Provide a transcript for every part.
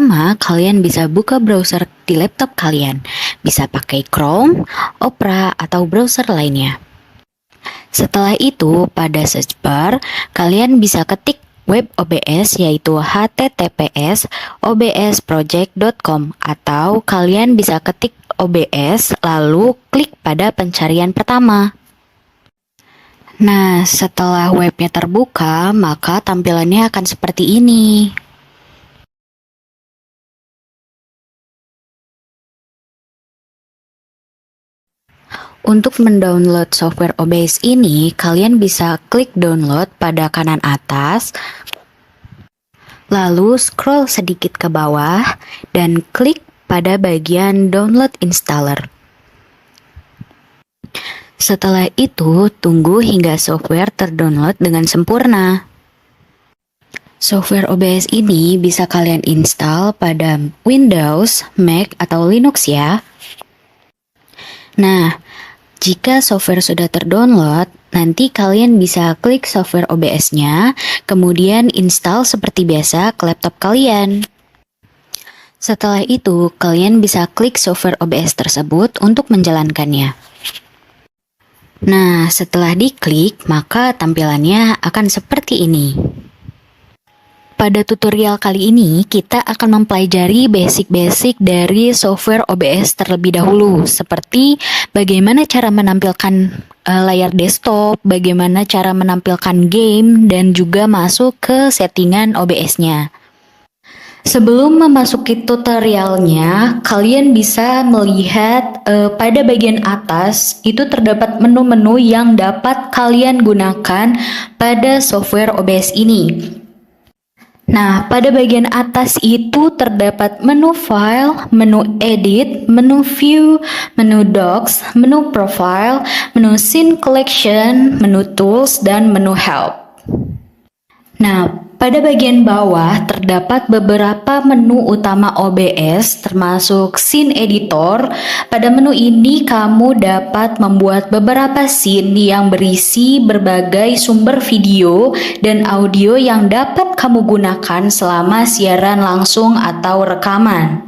pertama, kalian bisa buka browser di laptop kalian. Bisa pakai Chrome, Opera, atau browser lainnya. Setelah itu, pada search bar, kalian bisa ketik web OBS yaitu https obsproject.com atau kalian bisa ketik OBS lalu klik pada pencarian pertama. Nah, setelah webnya terbuka, maka tampilannya akan seperti ini. Untuk mendownload software OBS ini, kalian bisa klik download pada kanan atas, lalu scroll sedikit ke bawah, dan klik pada bagian download installer. Setelah itu, tunggu hingga software terdownload dengan sempurna. Software OBS ini bisa kalian install pada Windows, Mac, atau Linux ya. Nah, jika software sudah terdownload, nanti kalian bisa klik software OBS-nya, kemudian install seperti biasa ke laptop kalian. Setelah itu, kalian bisa klik software OBS tersebut untuk menjalankannya. Nah, setelah diklik, maka tampilannya akan seperti ini. Pada tutorial kali ini, kita akan mempelajari basic-basic dari software OBS terlebih dahulu, seperti bagaimana cara menampilkan layar desktop, bagaimana cara menampilkan game, dan juga masuk ke settingan OBS-nya. Sebelum memasuki tutorialnya, kalian bisa melihat pada bagian atas itu terdapat menu-menu yang dapat kalian gunakan pada software OBS ini. Nah, pada bagian atas itu terdapat menu file, menu edit, menu view, menu docs, menu profile, menu scene collection, menu tools, dan menu help. Nah, pada bagian bawah terdapat beberapa menu utama OBS termasuk scene editor. Pada menu ini kamu dapat membuat beberapa scene yang berisi berbagai sumber video dan audio yang dapat kamu gunakan selama siaran langsung atau rekaman.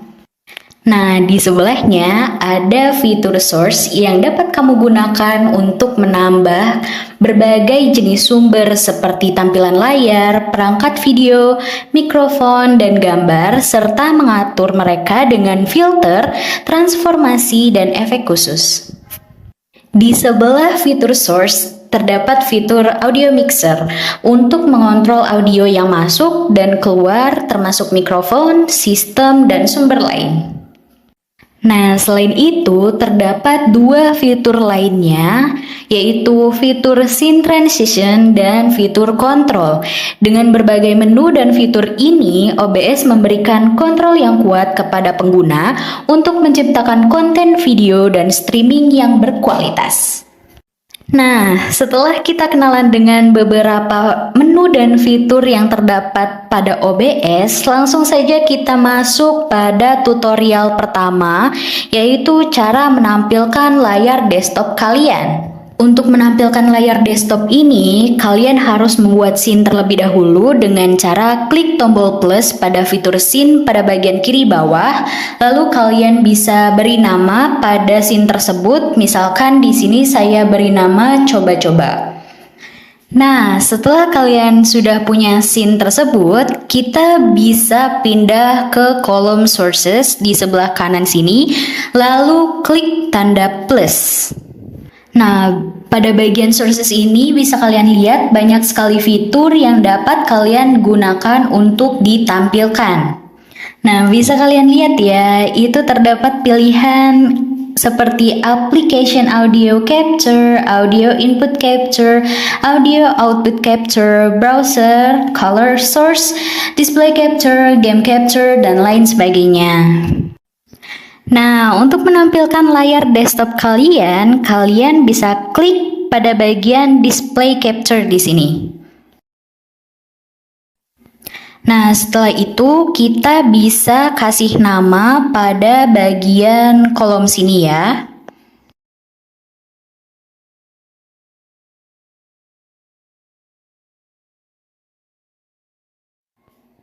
Nah, di sebelahnya ada fitur source yang dapat kamu gunakan untuk menambah berbagai jenis sumber seperti tampilan layar, perangkat video, mikrofon, dan gambar, serta mengatur mereka dengan filter, transformasi, dan efek khusus. Di sebelah fitur source, terdapat fitur audio mixer untuk mengontrol audio yang masuk dan keluar termasuk mikrofon, sistem, dan sumber lain. Nah, selain itu, terdapat dua fitur lainnya, yaitu fitur scene transition dan fitur control. Dengan berbagai menu dan fitur ini, OBS memberikan kontrol yang kuat kepada pengguna untuk menciptakan konten video dan streaming yang berkualitas. Nah, setelah kita kenalan dengan beberapa menu dan fitur yang terdapat pada OBS, langsung saja kita masuk pada tutorial pertama, yaitu cara menampilkan layar desktop kalian. Untuk menampilkan layar desktop ini, kalian harus membuat scene terlebih dahulu dengan cara klik tombol plus pada fitur scene pada bagian kiri bawah, lalu kalian bisa beri nama pada scene tersebut. Misalkan di sini saya beri nama coba-coba. Nah, setelah kalian sudah punya scene tersebut, kita bisa pindah ke kolom sources di sebelah kanan sini, lalu klik tanda plus. Nah, pada bagian sources ini bisa kalian lihat banyak sekali fitur yang dapat kalian gunakan untuk ditampilkan. Nah, bisa kalian lihat ya, itu terdapat pilihan seperti application audio capture, audio input capture, audio output capture, browser, color source, display capture, game capture, dan lain sebagainya. Nah, untuk menampilkan layar desktop kalian, kalian bisa klik pada bagian display capture di sini. Nah, setelah itu kita bisa kasih nama pada bagian kolom sini ya.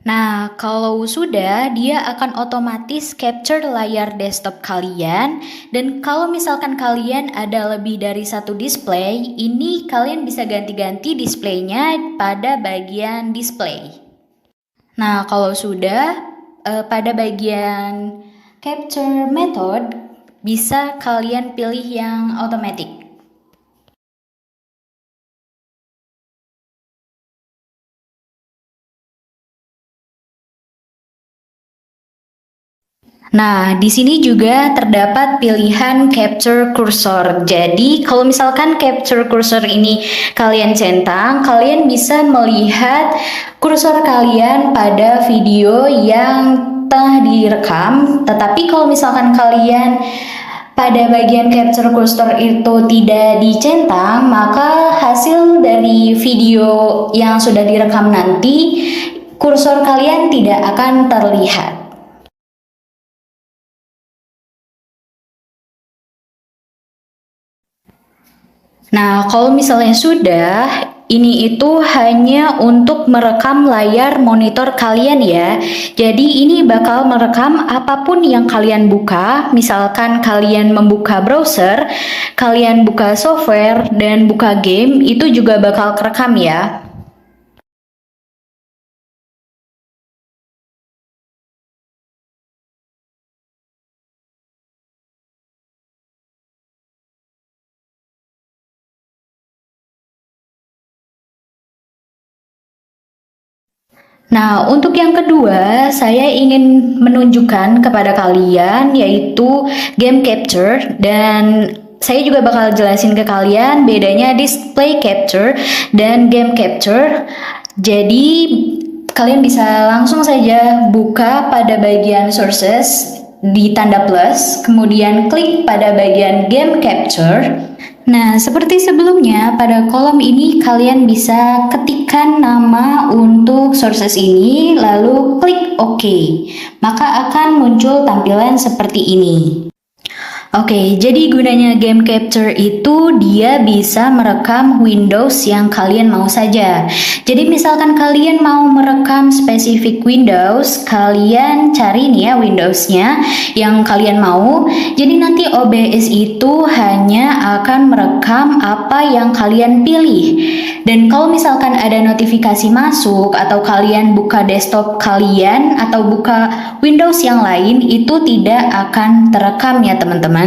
Nah, kalau sudah, dia akan otomatis capture layar desktop kalian. Dan kalau misalkan kalian ada lebih dari satu display, ini kalian bisa ganti-ganti displaynya pada bagian display. Nah, kalau sudah, pada bagian capture method, bisa kalian pilih yang automatic. Nah, di sini juga terdapat pilihan capture cursor. Jadi, kalau misalkan capture cursor ini kalian centang, kalian bisa melihat kursor kalian pada video yang tengah direkam. Tetapi kalau misalkan kalian pada bagian capture cursor itu tidak dicentang, maka hasil dari video yang sudah direkam nanti, kursor kalian tidak akan terlihat. Nah, kalau misalnya sudah, ini itu hanya untuk merekam layar monitor kalian ya. Jadi ini bakal merekam apapun yang kalian buka, misalkan kalian membuka browser, kalian buka software, dan buka game, itu juga bakal kerekam ya. Nah, untuk yang kedua, saya ingin menunjukkan kepada kalian yaitu game capture dan saya juga bakal jelasin ke kalian bedanya display capture dan game capture. Jadi, kalian bisa langsung saja buka pada bagian sources di tanda plus, kemudian klik pada bagian game capture. Nah, seperti sebelumnya, pada kolom ini kalian bisa ketikkan nama untuk sources ini, lalu klik OK. Maka akan muncul tampilan seperti ini. Oke, jadi gunanya game capture itu dia bisa merekam Windows yang kalian mau saja. Jadi misalkan kalian mau merekam spesifik Windows, kalian cari nih ya Windowsnya yang kalian mau. Jadi nanti OBS itu hanya akan merekam apa yang kalian pilih. Dan kalau misalkan ada notifikasi masuk atau kalian buka desktop kalian atau buka Windows yang lain, itu tidak akan terekam ya teman-teman.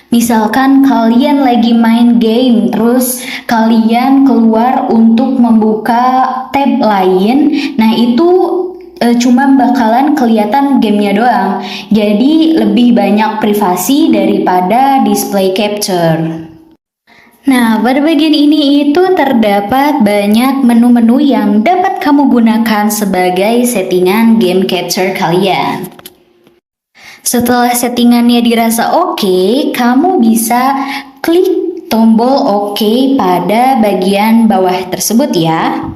Misalkan kalian lagi main game, terus kalian keluar untuk membuka tab lain, nah itu cuma bakalan kelihatan gamenya doang. Jadi lebih banyak privasi daripada display capture. Nah, pada bagian ini itu terdapat banyak menu-menu yang dapat kamu gunakan sebagai settingan game capture kalian. Setelah settingannya dirasa oke, kamu bisa klik tombol oke pada bagian bawah tersebut ya.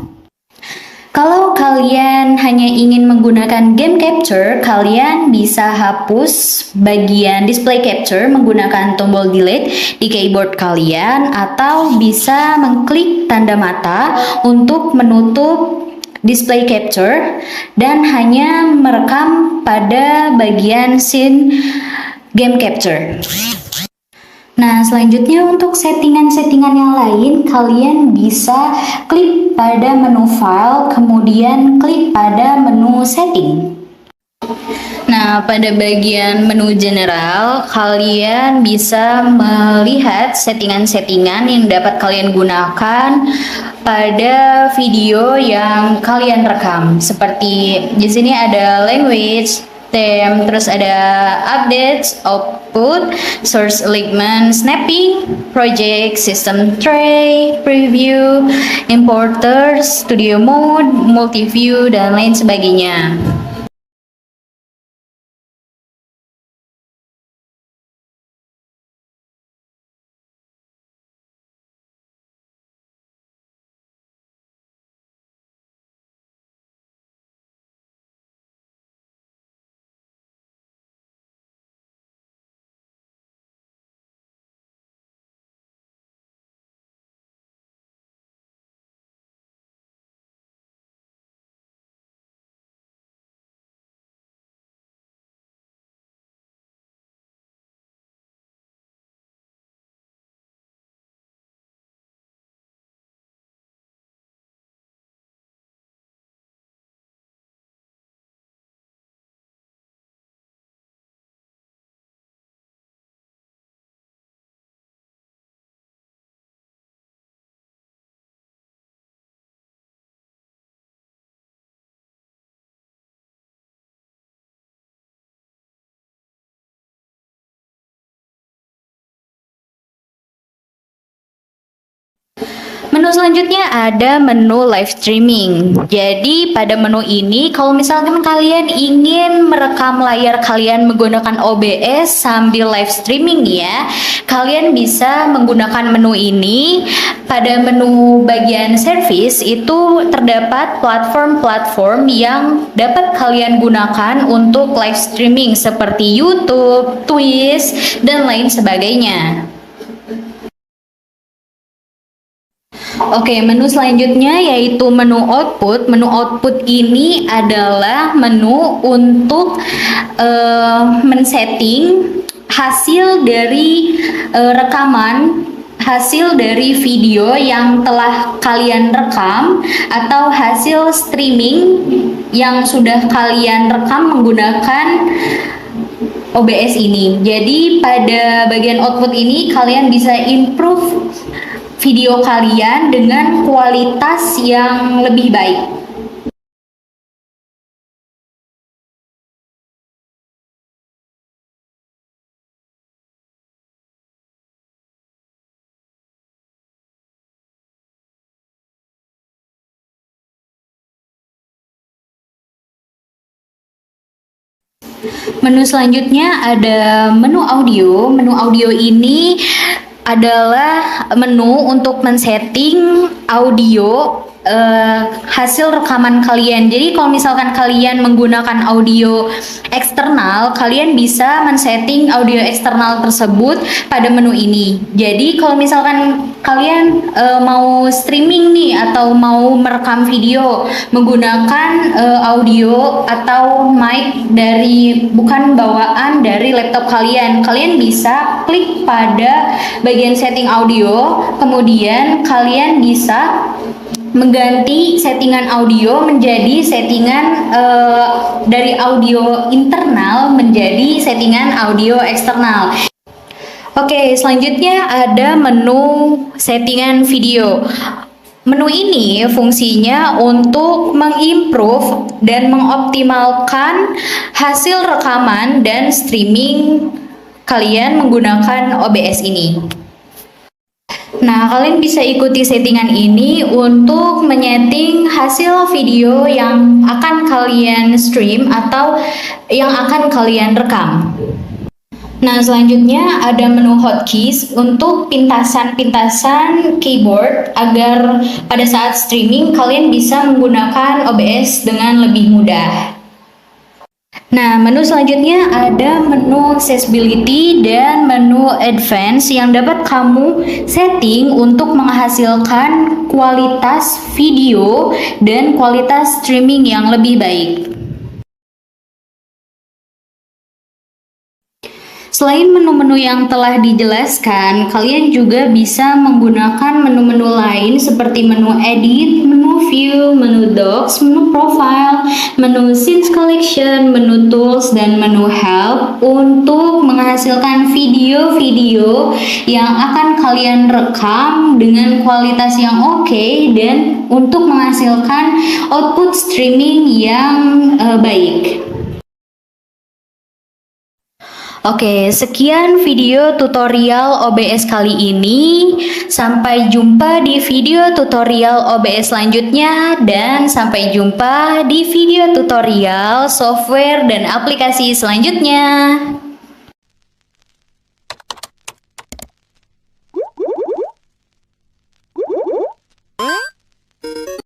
Kalau kalian hanya ingin menggunakan game capture, kalian bisa hapus bagian display capture menggunakan tombol delete di keyboard kalian atau bisa mengklik tanda mata untuk menutup display capture dan hanya merekam pada bagian scene game capture. Nah, selanjutnya untuk settingan-settingan yang lain, kalian bisa klik pada menu file, kemudian klik pada menu setting. Nah, pada bagian menu general, kalian bisa melihat settingan-settingan yang dapat kalian gunakan pada video yang kalian rekam. Seperti di sini ada language, theme, terus ada updates, output, source alignment, snapping, project, system tray, preview, importer, studio mode, multi-view, dan lain sebagainya. Menu selanjutnya ada menu live streaming. Jadi pada menu ini kalau misalkan kalian ingin merekam layar kalian menggunakan OBS sambil live streaming nih ya, kalian bisa menggunakan menu ini. Pada menu bagian service itu terdapat platform-platform yang dapat kalian gunakan untuk live streaming seperti YouTube, Twitch, dan lain sebagainya. Oke, menu selanjutnya yaitu menu output. Menu output ini adalah menu untuk men-setting hasil dari rekaman, hasil dari video yang telah kalian rekam atau hasil streaming yang sudah kalian rekam menggunakan OBS ini. Jadi pada bagian output ini kalian bisa improve video kalian dengan kualitas yang lebih baik. Menu selanjutnya ada menu audio. Menu audio ini adalah menu untuk men-setting audio hasil rekaman kalian. Jadi kalau misalkan kalian menggunakan audio eksternal, kalian bisa men-setting audio eksternal tersebut pada menu ini. Jadi kalau misalkan kalian mau streaming nih atau mau merekam video menggunakan audio atau mic dari bukan bawaan dari laptop kalian, kalian bisa klik pada bagian setting audio, kemudian kalian bisa mengganti settingan audio menjadi settingan dari audio internal menjadi settingan audio eksternal. Oke, selanjutnya ada menu settingan video. Menu ini fungsinya untuk mengimprove dan mengoptimalkan hasil rekaman dan streaming kalian menggunakan OBS ini. Nah, kalian bisa ikuti settingan ini untuk menyeting hasil video yang akan kalian stream atau yang akan kalian rekam. Nah, selanjutnya ada menu hotkeys untuk pintasan-pintasan keyboard agar pada saat streaming kalian bisa menggunakan OBS dengan lebih mudah. Nah, menu selanjutnya ada menu accessibility dan menu advance yang dapat kamu setting untuk menghasilkan kualitas video dan kualitas streaming yang lebih baik. Selain menu-menu yang telah dijelaskan, kalian juga bisa menggunakan menu-menu lain seperti menu edit, menu view, menu docs, menu profile, menu scenes collection, menu tools, dan menu help untuk menghasilkan video-video yang akan kalian rekam dengan kualitas yang oke dan untuk menghasilkan output streaming yang baik. Oke, sekian video tutorial OBS kali ini. Sampai jumpa di video tutorial OBS selanjutnya dan sampai jumpa di video tutorial software dan aplikasi selanjutnya.